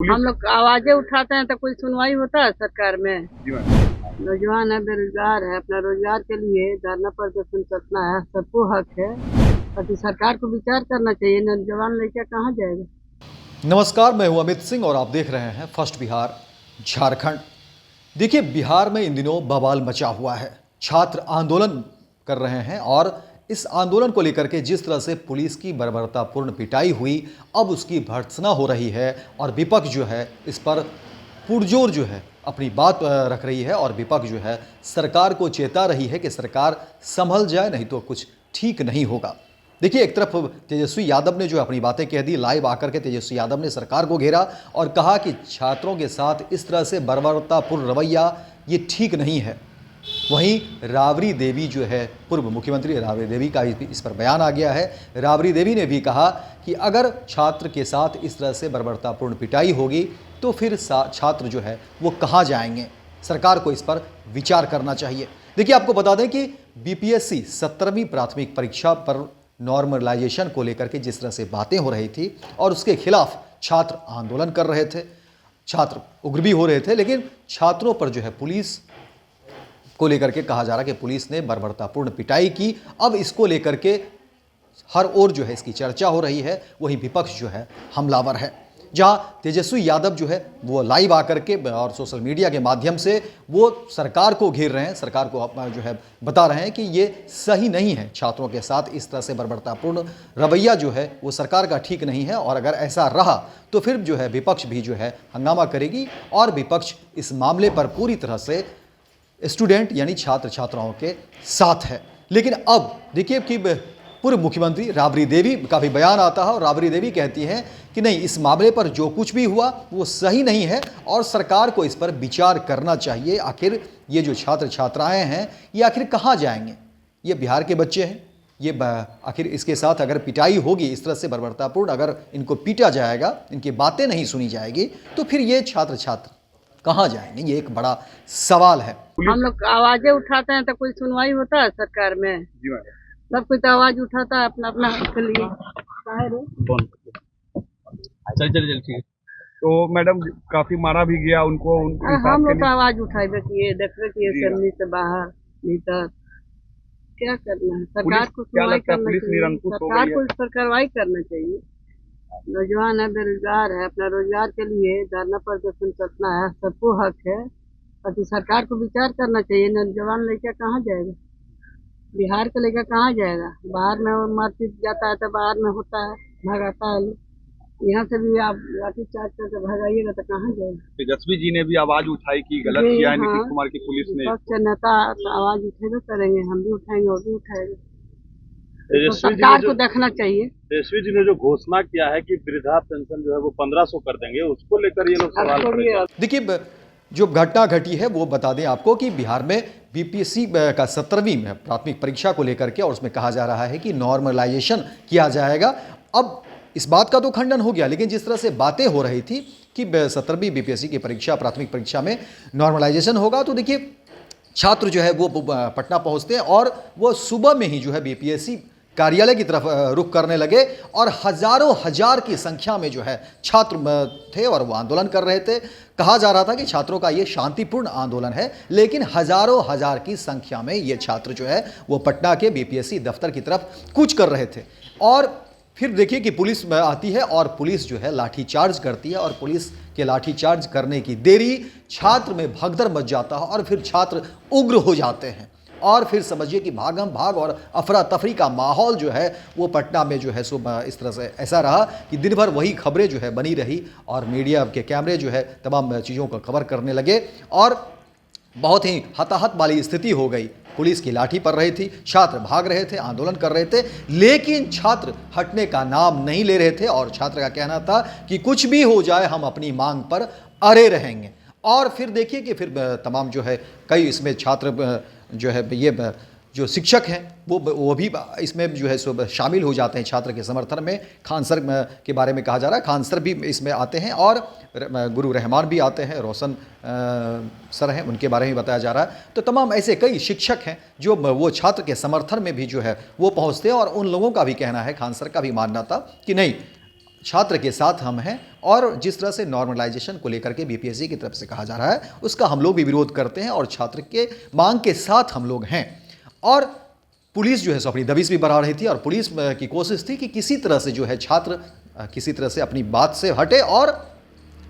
हम लोग आवाजें उठाते हैं तो कोई सुनवाई होता है सरकार में। जी मैम। नौजवान है, बेरोजगार है, अपना रोजगार के लिए धरना प्रदर्शन करना है, सबको हक है। बाकी सरकार को विचार करना चाहिए, नौजवान लड़का कहाँ जाएगा। नमस्कार, मैं हूं अमित सिंह और आप देख रहे हैं फर्स्ट बिहार झारखंड। देखिए, बिहार में इन दिनों बवाल मचा हुआ है। छात्र आंदोलन कर रहे हैं और इस आंदोलन को लेकर के जिस तरह से पुलिस की बर्बरतापूर्ण पिटाई हुई, अब उसकी भर्त्सना हो रही है और विपक्ष जो है इस पर पुरजोर जो है अपनी बात रख रही है और विपक्ष जो है सरकार को चेता रही है कि सरकार संभल जाए, नहीं तो कुछ ठीक नहीं होगा। देखिए, एक तरफ तेजस्वी यादव ने जो अपनी बातें कह दी, लाइव आकर के तेजस्वी यादव ने सरकार को घेरा और कहा कि छात्रों के साथ इस तरह से बर्बरतापूर्ण रवैया ये ठीक नहीं है। वहीं राबड़ी देवी जो है, पूर्व मुख्यमंत्री राबड़ी देवी का इस पर बयान आ गया है। राबड़ी देवी ने भी कहा कि अगर छात्र के साथ इस तरह से बर्बरतापूर्ण पिटाई होगी तो फिर छात्र जो है वो कहाँ जाएंगे। सरकार को इस पर विचार करना चाहिए। देखिए, आपको बता दें कि बीपीएससी 17वीं प्राथमिक परीक्षा पर नॉर्मलाइजेशन को लेकर के जिस तरह से बातें हो रही थी और उसके खिलाफ छात्र आंदोलन कर रहे थे, छात्र उग्र भी हो रहे थे, लेकिन छात्रों पर जो है पुलिस को लेकर के कहा जा रहा है कि पुलिस ने बर्बरतापूर्ण पिटाई की। अब इसको लेकर के हर ओर जो है इसकी चर्चा हो रही है, वही विपक्ष जो है हमलावर है। जहां तेजस्वी यादव जो है वो लाइव आकर के और सोशल मीडिया के माध्यम से वो सरकार को घेर रहे हैं, सरकार को जो है बता रहे हैं कि ये सही नहीं है, छात्रों के साथ इस तरह से बर्बरतापूर्ण रवैया जो है वो सरकार का ठीक नहीं है और अगर ऐसा रहा तो फिर जो है विपक्ष भी जो है हंगामा करेगी और विपक्ष इस मामले पर पूरी तरह से स्टूडेंट यानी छात्र छात्राओं के साथ है। लेकिन अब देखिए कि पूर्व मुख्यमंत्री राबड़ी देवी का भी बयान आता है और राबड़ी देवी कहती हैं कि नहीं, इस मामले पर जो कुछ भी हुआ वो सही नहीं है और सरकार को इस पर विचार करना चाहिए। आखिर ये जो छात्र छात्राएं हैं ये आखिर कहाँ जाएंगे। ये बिहार के बच्चे हैं, ये आखिर इसके साथ अगर पिटाई होगी, इस तरह से बर्बरतापूर्ण अगर इनको पीटा जाएगा, इनकी बातें नहीं सुनी जाएगी तो फिर ये छात्र छात्र कहाँ जाएंगे, ये एक बड़ा सवाल है। हम लोग आवाजें उठाते हैं तो कोई सुनवाई होता है सरकार में। जी मैम। सब कोई तो आवाज उठाता है अपना अपना हक के लिए। काहे रे? चल चल चल ठीक है। तो मैडम काफी मारा भी गया उनको, उनके अरे हिसाब हम के लोग तो आवाज उठाए किए, देखते किए, जी सन्नी से बाहर भीतर क्या करना है। सरकार पुलिस को क्या सुनवाई लगता है, करना पुलिस चाहिए, निरंकुश हो सरकार गई को है? इस पर कार्रवाई करना चाहिए। नौजवान है, बेरोजगार है, अपना रोजगार के लिए धरना प्रदर्शन करना है, सबको हक है। बाकी सरकार को विचार करना चाहिए, नौजवान लड़का कहाँ जाएगा, बिहार का लड़का कहाँ जाएगा। बाहर में मारपीट जाता है तो बाहर में होता है, भगाता है लोग। यहाँ से भी आप लाठी चार्ज करके भगाइएगा तो कहाँ जाएगा। तेजस्वी जी ने भी आवाज उठाई कि गलत जी किया है हाँ, नीतीश कुमार की पुलिस ने। विपक्ष के नेता तो आवाज उठेबे करेंगे, हम भी उठाएंगे, वो भी उठाएंगे। तो तेजस्वी जी ने सरकार जो को देखना चाहिए। तेजस्वी जी ने जो घोषणा किया है कि वृद्धा पेंशन जो है वो 1500 कर देंगे, उसको लेकर ये लोग अब सवाल छोड़िए, करेंगे। देखिए, जो घटना घटी है वो बता दें आपको कि बिहार में बीपीएससी का 17वीं प्राथमिक परीक्षा को लेकर के और उसमें कहा जा रहा है कि नॉर्मलाइजेशन किया जाएगा। अब इस बात का तो खंडन हो गया, लेकिन जिस तरह से बातें हो रही थी कि 17वीं बीपीएससी की परीक्षा, प्राथमिक परीक्षा में नॉर्मलाइजेशन होगा, तो देखिए छात्र जो है वो पटना पहुंचते हैं और वो सुबह में ही जो है बीपीएससी कार्यालय की तरफ रुख करने लगे और हजारों हजार की संख्या में जो है छात्र थे और वो आंदोलन कर रहे थे। कहा जा रहा था कि छात्रों का ये शांतिपूर्ण आंदोलन है, लेकिन हजारों हजार की संख्या में ये छात्र जो है वो पटना के बीपीएससी दफ्तर की तरफ कूच कर रहे थे। और फिर देखिए कि पुलिस आती है और पुलिस जो है लाठीचार्ज करती है और पुलिस के लाठीचार्ज करने की देरी छात्र में भगदड़ मच जाता है और फिर छात्र उग्र हो जाते हैं और फिर समझिए कि भागम भाग और अफरा तफरी का माहौल जो है वो पटना में जो है सो इस तरह से ऐसा रहा कि दिन भर वही खबरें जो है बनी रही और मीडिया के कैमरे जो है तमाम चीज़ों का कवर करने लगे और बहुत ही हताहत वाली स्थिति हो गई। पुलिस की लाठी पड़ रही थी, छात्र भाग रहे थे, आंदोलन कर रहे थे, लेकिन छात्र हटने का नाम नहीं ले रहे थे और छात्र का कहना था कि कुछ भी हो जाए हम अपनी मांग पर अड़े रहेंगे। और फिर देखिए कि फिर तमाम जो है कई इसमें छात्र जो है ये जो शिक्षक हैं वो भी इसमें जो है सो शामिल हो जाते हैं छात्र के समर्थन में। खान सर के बारे में कहा जा रहा है, खान सर भी इसमें आते हैं और गुरु रहमान भी आते हैं, रोशन सर हैं, उनके बारे में बताया जा रहा है। तो तमाम ऐसे कई शिक्षक हैं जो वो छात्र के समर्थन में भी जो है वो पहुँचते हैं और उन लोगों का भी कहना है, खान सर का भी मानना था कि नहीं, छात्र के साथ हम हैं और जिस तरह से नॉर्मलाइजेशन को लेकर के बीपीएससी की तरफ से कहा जा रहा है उसका हम लोग भी विरोध करते हैं और छात्र के मांग के साथ हम लोग हैं। और पुलिस जो है सो अपनी दबिश भी बढ़ा रही थी और पुलिस की कोशिश थी कि किसी तरह से जो है छात्र किसी तरह से अपनी बात से हटे और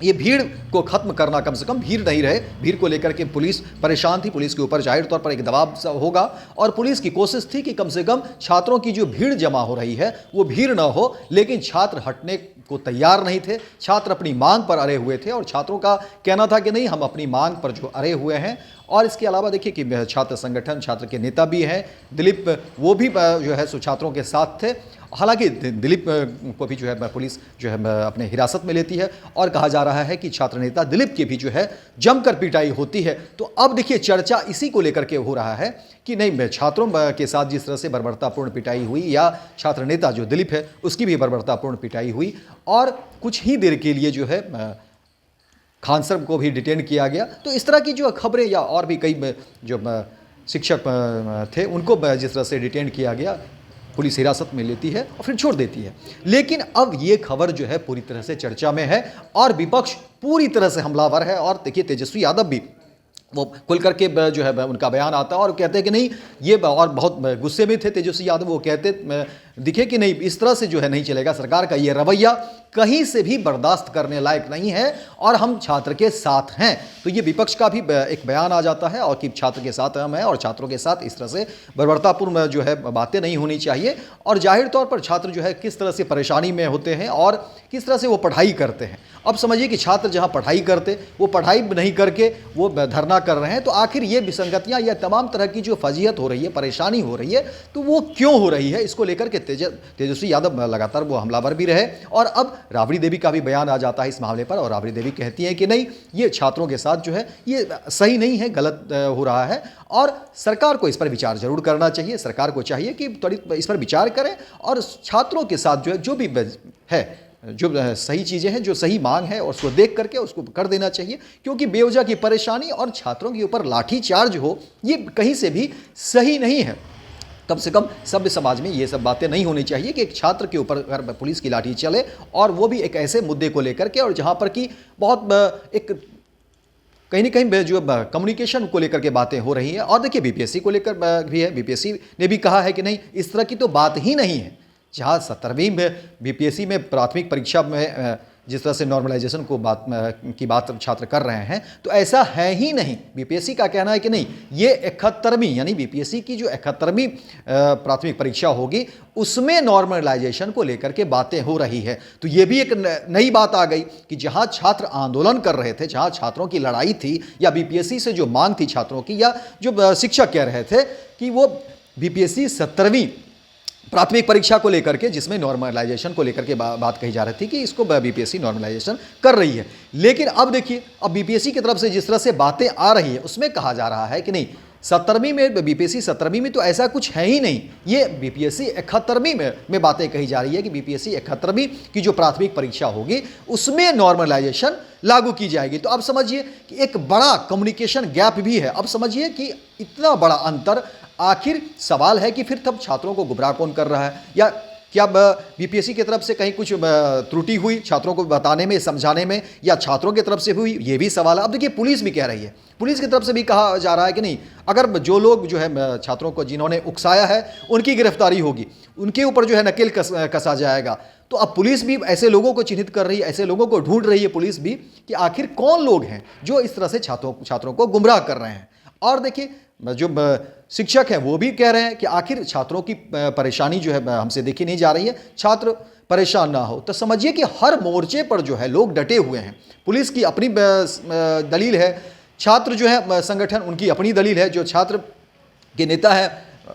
ये भीड़ को खत्म करना, कम से कम भीड़ नहीं रहे। भीड़ को लेकर के पुलिस परेशान थी, पुलिस के ऊपर जाहिर तौर पर एक दबाव होगा और पुलिस की कोशिश थी कि कम से कम छात्रों की जो भीड़ जमा हो रही है वो भीड़ ना हो, लेकिन छात्र हटने को तैयार नहीं थे। छात्र अपनी मांग पर अड़े हुए थे और छात्रों का कहना था कि नहीं, हम अपनी मांग पर जो अड़े हुए हैं। और इसके अलावा देखिए कि छात्र संगठन, छात्र के नेता भी हैं दिलीप, वो भी जो है सो छात्रों के साथ थे। हालांकि दिलीप को भी जो है पुलिस जो है अपने हिरासत में लेती है और कहा जा रहा है कि छात्र नेता दिलीप की भी जो है जमकर पिटाई होती है। तो अब देखिए चर्चा इसी को लेकर के हो रहा है कि नहीं, छात्रों के साथ जिस तरह से बर्बरतापूर्ण पिटाई हुई या छात्र नेता जो दिलीप है उसकी भी बर्बरतापूर्ण पिटाई हुई और कुछ ही देर के लिए जो है खान सर को भी डिटेन किया गया। तो इस तरह की जो खबरें या और भी कई जो शिक्षक थे उनको जिस तरह से डिटेन किया गया, पुलिस हिरासत में लेती है और फिर छोड़ देती है। लेकिन अब ये खबर जो है पूरी तरह से चर्चा में है और विपक्ष पूरी तरह से हमलावर है। और देखिए तेजस्वी यादव भी वो खुल करके जो है उनका बयान आता है और कहते हैं कि नहीं, ये और बहुत गुस्से में थे तेजस्वी यादव। वो कहते दिखे कि नहीं, इस तरह से जो है नहीं चलेगा, सरकार का ये रवैया कहीं से भी बर्दाश्त करने लायक नहीं है और हम छात्र के साथ हैं। तो ये विपक्ष का भी एक बयान आ जाता है और कि छात्र के साथ हम हैं और छात्रों के साथ इस तरह से बर्बरतापूर्ण जो है बातें नहीं होनी चाहिए। और जाहिर तौर पर छात्र जो है किस तरह से परेशानी में होते हैं और किस तरह से वो पढ़ाई करते हैं। अब समझिए कि छात्र जहाँ पढ़ाई करते वो पढ़ाई नहीं करके वो धरना कर रहे हैं, तो आखिर ये विसंगतियाँ या तमाम तरह की जो फजीहत हो रही है, परेशानी हो रही है, तो वो क्यों हो रही है, इसको लेकर के तेजस्वी यादव लगातार वो हमलावर भी रहे। और अब राबड़ी देवी का भी बयान आ जाता है इस मामले पर और राबड़ी देवी कहती हैं कि नहीं, ये छात्रों के साथ जो है ये सही नहीं है, गलत हो रहा है और सरकार को इस पर विचार जरूर करना चाहिए। सरकार को चाहिए कि त्वरित इस पर विचार करें और छात्रों के साथ जो है जो भी है, जो सही चीज़ें हैं, जो सही मांग है, और उसको देख करके उसको कर देना चाहिए। क्योंकि बेवजह की परेशानी और छात्रों के ऊपर लाठीचार्ज हो, ये कहीं से भी सही नहीं है। कम से कम सभ्य समाज में ये सब बातें नहीं होनी चाहिए कि एक छात्र के ऊपर अगर पुलिस की लाठी चले और वो भी एक ऐसे मुद्दे को लेकर के, और जहाँ पर कि बहुत एक कहीं ना कहीं जो कम्युनिकेशन को लेकर के बातें हो रही हैं। और देखिए बीपीएससी को लेकर भी है, बीपीएससी ने भी कहा है कि नहीं, इस तरह की तो बात ही नहीं है। जहाँ 17वीं में बीपीएससी में प्राथमिक परीक्षा में जिस तरह से नॉर्मलाइजेशन को की बात छात्र कर रहे हैं, तो ऐसा है ही नहीं। बीपीएससी का कहना है कि नहीं, ये 71वीं यानी बीपीएससी की जो 71वीं प्राथमिक परीक्षा होगी उसमें नॉर्मलाइजेशन को लेकर के बातें हो रही है। तो ये भी एक नई बात आ गई कि जहां छात्र आंदोलन कर रहे थे, जहां छात्रों की लड़ाई थी या बीपीएससी से जो मांग थी छात्रों की, या जो शिक्षक कह रहे थे कि वो बीपीएससी 17वीं प्राथमिक परीक्षा को लेकर के, जिसमें नॉर्मलाइजेशन को लेकर के बात कही जा रही थी कि इसको बीपीएससी नॉर्मलाइजेशन कर रही है। लेकिन अब देखिए, अब बीपीएससी की तरफ से जिस तरह से बातें आ रही है उसमें कहा जा रहा है कि नहीं, 17वीं में बीपीएससी 17वीं में तो ऐसा कुछ है ही नहीं। ये बीपीएससी 71वीं में बातें कही जा रही है कि बीपीएससी 71वीं की जो प्राथमिक परीक्षा होगी उसमें नॉर्मलाइजेशन लागू की जाएगी। तो अब समझिए कि एक बड़ा कम्युनिकेशन गैप भी है। अब समझिए कि इतना बड़ा अंतर, आखिर सवाल है कि फिर तब छात्रों को गुमराह कौन कर रहा है, या क्या बीपीएससी की तरफ से कहीं कुछ त्रुटि हुई छात्रों को बताने में, समझाने में, या छात्रों की तरफ से हुई, ये भी सवाल है। अब देखिए पुलिस भी कह रही है, पुलिस की तरफ से भी कहा जा रहा है कि नहीं, अगर जो लोग जो है छात्रों को जिन्होंने उकसाया है उनकी गिरफ्तारी होगी, उनके ऊपर जो है नकेल कसा जाएगा। तो अब पुलिस भी ऐसे लोगों को चिन्हित कर रही है, ऐसे लोगों को ढूंढ रही है पुलिस भी कि आखिर कौन लोग हैं जो इस तरह से छात्रों को गुमराह कर रहे हैं। और देखिए जो शिक्षक हैं वो भी कह रहे हैं कि आखिर छात्रों की परेशानी जो है हमसे देखी नहीं जा रही है, छात्र परेशान ना हो। तो समझिए कि हर मोर्चे पर जो है लोग डटे हुए हैं। पुलिस की अपनी दलील है, छात्र जो है संगठन उनकी अपनी दलील है, जो छात्र के नेता है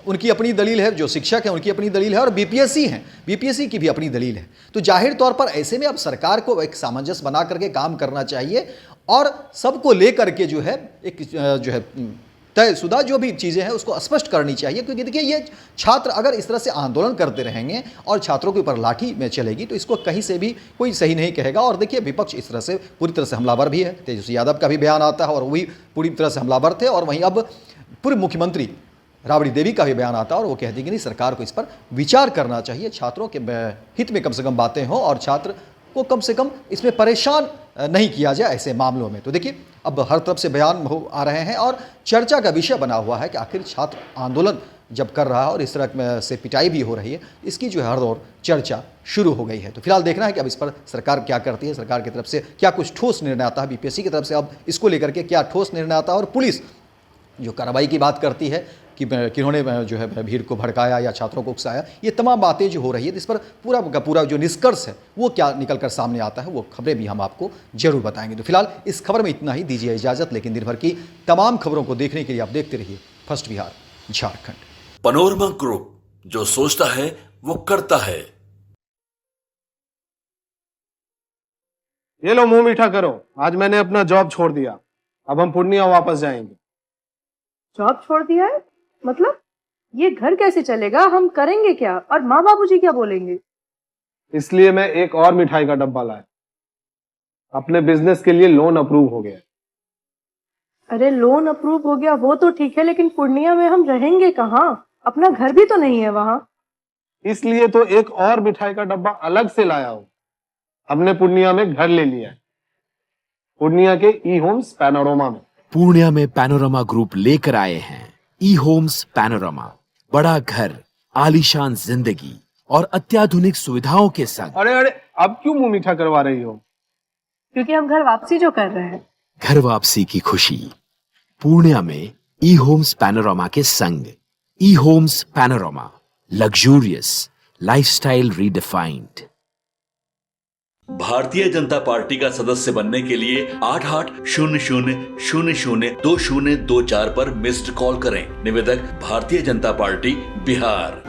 उनकी अपनी दलील है, जो शिक्षक हैं उनकी अपनी दलील है, और बीपीएससी हैं, बीपीएससी की भी अपनी दलील है। तो जाहिर तौर पर ऐसे में अब सरकार को एक सामंजस्य बना करके काम करना चाहिए और सबको लेकर के जो है एक जो है तयशुदा जो भी चीज़ें हैं उसको स्पष्ट करनी चाहिए। क्योंकि देखिए, ये छात्र अगर इस तरह से आंदोलन करते रहेंगे और छात्रों के ऊपर लाठी में चलेगी तो इसको कहीं से भी कोई सही नहीं कहेगा। और देखिए विपक्ष इस तरह से पूरी तरह से हमलावर भी है। तेजस्वी यादव का भी बयान आता है और वही पूरी तरह से हमलावर थे। और वहीं अब पूर्व मुख्यमंत्री राबड़ी देवी का भी बयान आता है और वो कहती है कि नहीं, सरकार को इस पर विचार करना चाहिए, छात्रों के हित में कम से कम बातें हों और छात्र को कम से कम इसमें परेशान नहीं किया जाए ऐसे मामलों में। तो देखिए अब हर तरफ से बयान आ रहे हैं और चर्चा का विषय बना हुआ है कि आखिर छात्र आंदोलन जब कर रहा है और इस तरह से पिटाई भी हो रही है, इसकी जो है हर दौर चर्चा शुरू हो गई है। तो फिलहाल देखना है कि अब इस पर सरकार क्या करती है, सरकार की तरफ से क्या कुछ ठोस निर्णय आता है, बीपीएससी की तरफ से अब इसको लेकर के क्या ठोस निर्णय आता है और पुलिस जो कार्रवाई की बात करती है कि किन्होंने जो है भीड़ को भड़काया या छात्रों को उकसाया, ये तमाम बातें जो हो रही है इस पर पूरा का पूरा जो निष्कर्ष है वो क्या निकल कर सामने आता है, वो खबरें भी हम आपको जरूर बताएंगे। तो फिलहाल इस खबर में इतना ही, दीजिए इजाजत, लेकिन दिन भर की तमाम खबरों को देखने के लिए आप देखते रहिए first Bihar Jharkhand. Panorama group, जो सोचता है वो करता है। ये लो मुंह मीठा करो, आज मैंने अपना जॉब छोड़ दिया, अब हम पूर्णिया वापस जाएंगे। जॉब छोड़ दिया है? मतलब ये घर कैसे चलेगा, हम करेंगे क्या और माँ बाबूजी क्या बोलेंगे? इसलिए मैं एक और मिठाई का डब्बा लाया, अपने बिजनेस के लिए लोन अप्रूव हो गया। अरे लोन अप्रूव हो गया वो तो ठीक है, लेकिन पूर्णिया में हम रहेंगे कहाँ? अपना घर भी तो नहीं है वहाँ। इसलिए तो एक और मिठाई का डब्बा अलग से लाया हूँ। हमने पूर्णिया में घर ले लिया है, पूर्णिया के ई होम्स पैनोरमा में। पूर्णिया में पैनोरमा ग्रुप लेकर आए हैं ई होम्स पैनोरमा, बड़ा घर, आलीशान जिंदगी और अत्याधुनिक सुविधाओं के संग। अरे अरे, अब क्यों मुंह मीठा करवा रही हो? क्योंकि हम घर वापसी जो कर रहे हैं। घर वापसी की खुशी पूर्णिया में ई होम्स पैनोरमा के संग। ई homes panorama, luxurious lifestyle redefined. Bharatiya Janata party का सदस्य बनने के लिए 8800002024 पर मिस्ड कॉल करें। निवेदक भारतीय जनता पार्टी बिहार।